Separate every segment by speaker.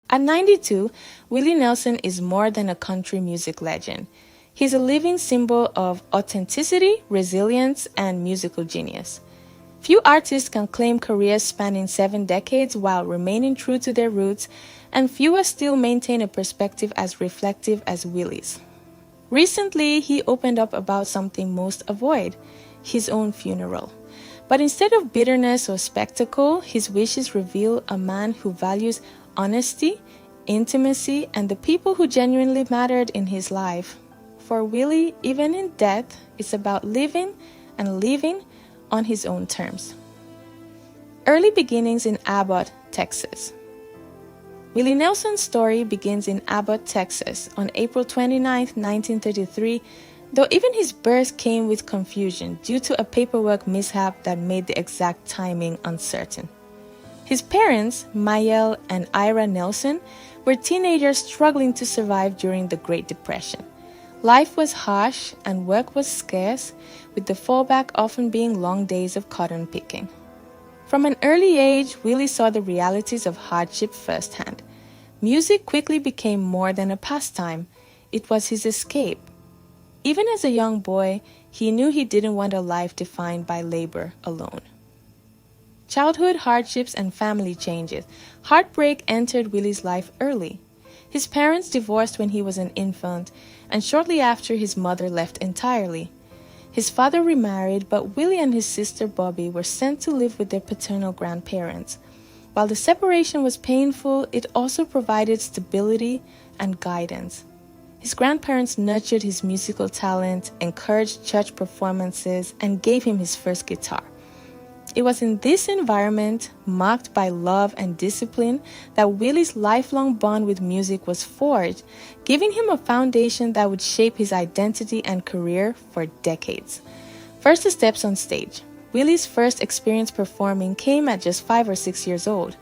Speaker 1: At 92, Willie Nelson is more than a country music legend. He's a living symbol of authenticity, resilience, and musical genius. Few artists can claim careers spanning 7 decades while remaining true to their roots, and fewer still maintain a perspective as reflective as Willie's. Recently, he opened up about something most avoid, his own funeral. But instead of bitterness or spectacle, his wishes reveal a man who values honesty, intimacy, and the people who genuinely mattered in his life. For Willie, even in death, it's about living and living on his own terms. Early beginnings in Abbott, Texas. Willie Nelson's story begins in Abbott, Texas, on April 29, 1933, though even his birth came with confusion due to a paperwork mishap that made the exact timing uncertain. His parents, Mayel and Ira Nelson, were teenagers struggling to survive during the Great Depression. Life was harsh and work was scarce, with the fallback often being long days of cotton picking. From an early age, Willie saw the realities of hardship firsthand. Music quickly became more than a pastime. It was his escape. Even as a young boy, he knew he didn't want a life defined by labor alone. Childhood hardships and family changes. Heartbreak entered Willie's life early. His parents divorced when he was an infant, and shortly after his mother left entirely. His father remarried, but Willie and his sister Bobby were sent to live with their paternal grandparents. While the separation was painful, it also provided stability and guidance. His grandparents nurtured his musical talent, encouraged church performances, and gave him his first guitar. It was in this environment, marked by love and discipline, that Willie's lifelong bond with music was forged, giving him a foundation that would shape his identity and career for decades. First steps on stage. Willie's first experience performing came at just 5 or 6 years old.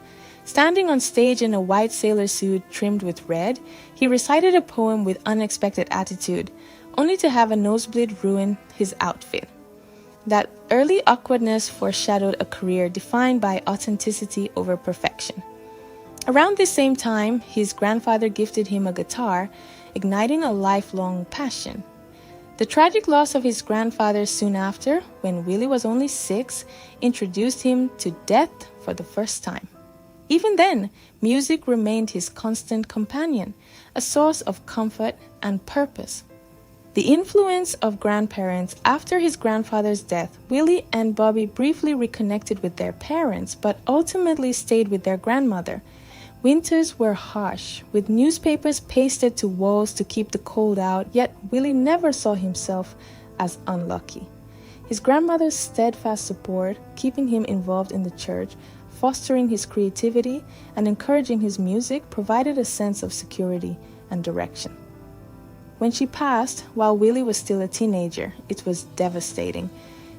Speaker 1: Standing on stage in a white sailor suit trimmed with red, he recited a poem with unexpected attitude, only to have a nosebleed ruin his outfit. That early awkwardness foreshadowed a career defined by authenticity over perfection. Around this same time, his grandfather gifted him a guitar, igniting a lifelong passion. The tragic loss of his grandfather soon after, when Willie was only 6, introduced him to death for the first time. Even then, music remained his constant companion, a source of comfort and purpose. The influence of grandparents. After his grandfather's death, Willie and Bobby briefly reconnected with their parents, but ultimately stayed with their grandmother. Winters were harsh, with newspapers pasted to walls to keep the cold out, yet Willie never saw himself as unlucky. His grandmother's steadfast support, keeping him involved in the church, fostering his creativity, and encouraging his music, provided a sense of security and direction. When she passed, while Willie was still a teenager, it was devastating.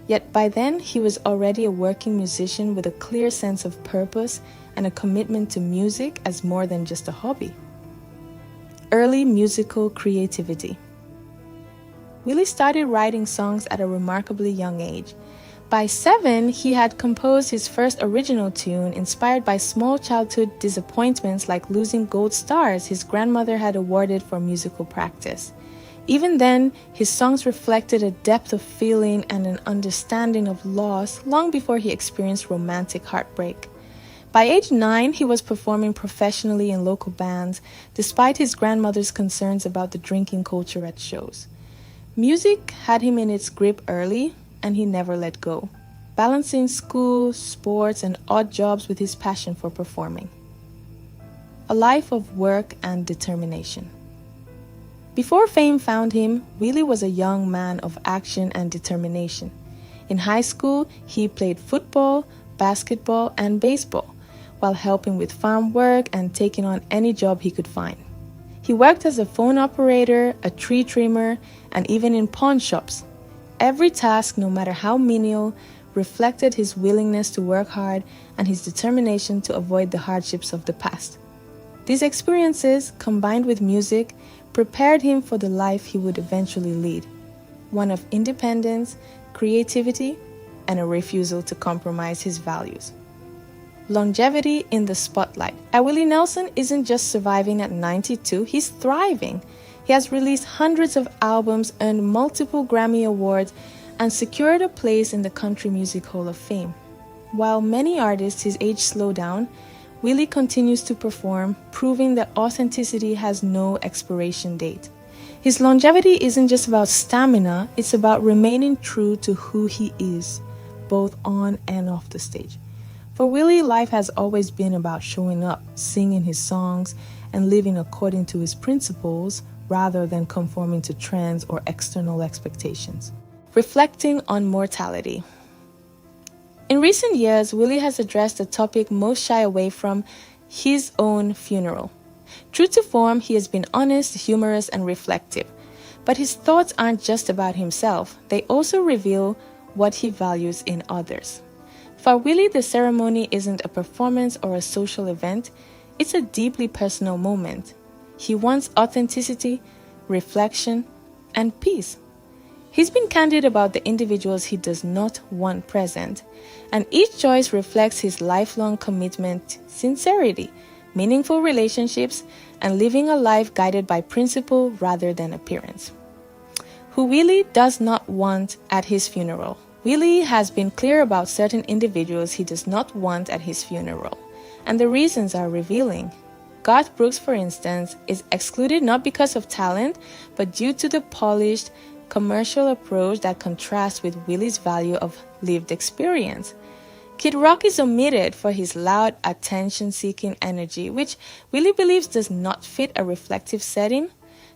Speaker 1: Yet by then, he was already a working musician with a clear sense of purpose and a commitment to music as more than just a hobby. Early musical creativity. Willie started writing songs at a remarkably young age. By 7, he had composed his first original tune, inspired by small childhood disappointments like losing gold stars his grandmother had awarded for musical practice. Even then, his songs reflected a depth of feeling and an understanding of loss long before he experienced romantic heartbreak. By age 9, he was performing professionally in local bands, despite his grandmother's concerns about the drinking culture at shows. Music had him in its grip early, and he never let go, balancing school, sports, and odd jobs with his passion for performing. A life of work and determination. Before fame found him, Willie was a young man of action and determination. In high school, he played football, basketball, and baseball, while helping with farm work and taking on any job he could find. He worked as a phone operator, a tree trimmer, and even in pawn shops. Every task, no matter how menial, reflected his willingness to work hard and his determination to avoid the hardships of the past. These experiences, combined with music, prepared him for the life he would eventually lead, one of independence, creativity, and a refusal to compromise his values. longevity in the spotlight. And Willie Nelson isn't just surviving at 92, he's thriving. He has released hundreds of albums, earned multiple Grammy Awards, and secured a place in the Country Music Hall of Fame. While many artists his age slow down, Willie continues to perform, proving that authenticity has no expiration date. His longevity isn't just about stamina, it's about remaining true to who he is, both on and off the stage. For Willie, life has always been about showing up, singing his songs, and living according to his principles rather than conforming to trends or external expectations. Reflecting on mortality. In recent years, Willie has addressed the topic most shy away from: his own funeral. True to form, he has been honest, humorous, and reflective. But his thoughts aren't just about himself, they also reveal what he values in others. For Willie, the ceremony isn't a performance or a social event, it's a deeply personal moment. He wants authenticity, reflection, and peace. He's been candid about the individuals he does not want present, and each choice reflects his lifelong commitment, sincerity, meaningful relationships, and living a life guided by principle rather than appearance. Who Willie does not want at his funeral. Willie has been clear about certain individuals he does not want at his funeral, and the reasons are revealing. Garth Brooks, for instance, is excluded not because of talent, but due to the polished, commercial approach that contrasts with Willie's value of lived experience. Kid Rock is omitted for his loud, attention-seeking energy, which Willie believes does not fit a reflective setting.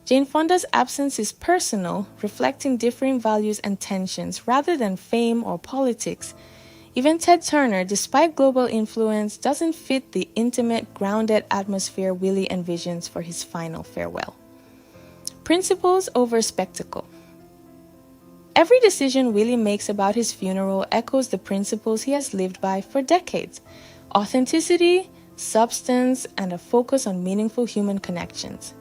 Speaker 1: Jane Fonda's absence is personal, reflecting differing values and tensions rather than fame or politics. Even Ted Turner, despite global influence, doesn't fit the intimate, grounded atmosphere Willie envisions for his final farewell. Principles over spectacle. Every decision Willie makes about his funeral echoes the principles he has lived by for decades: authenticity, substance, and a focus on meaningful human connections.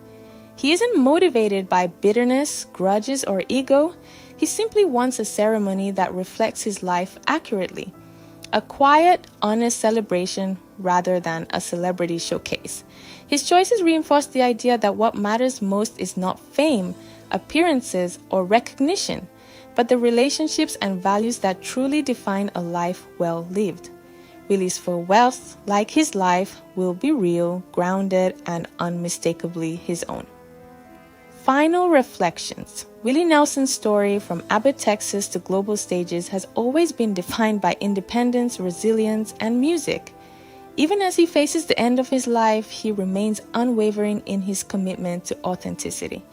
Speaker 1: He isn't motivated by bitterness, grudges, or ego. He simply wants a ceremony that reflects his life accurately. A quiet, honest celebration rather than a celebrity showcase. His choices reinforce the idea that what matters most is not fame, appearances, or recognition, but the relationships and values that truly define a life well lived. Willie's farewell, like his life, will be real, grounded, and unmistakably his own. Final reflections. Willie Nelson's story from Abbott, Texas to global stages has always been defined by independence, resilience, and music. Even as he faces the end of his life, he remains unwavering in his commitment to authenticity.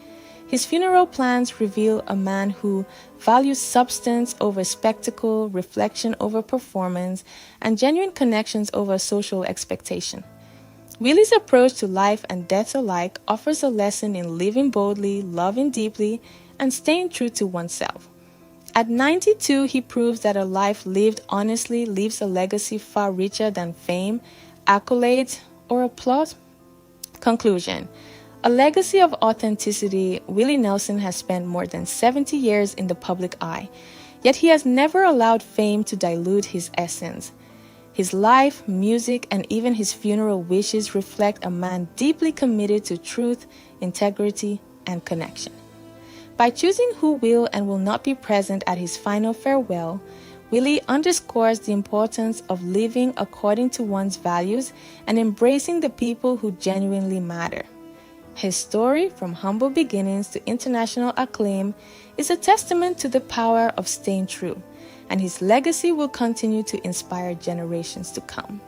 Speaker 1: His funeral plans reveal a man who values substance over spectacle, reflection over performance, and genuine connections over social expectation. Willie's approach to life and death alike offers a lesson in living boldly, loving deeply, and staying true to oneself. At 92, he proves that a life lived honestly leaves a legacy far richer than fame, accolades, or applause. Conclusion. A legacy of authenticity, Willie Nelson has spent more than 70 years in the public eye, yet he has never allowed fame to dilute his essence. His life, music, and even his funeral wishes reflect a man deeply committed to truth, integrity, and connection. By choosing who will and will not be present at his final farewell, Willie underscores the importance of living according to one's values and embracing the people who genuinely matter. His story, from humble beginnings to international acclaim, is a testament to the power of staying true, and his legacy will continue to inspire generations to come.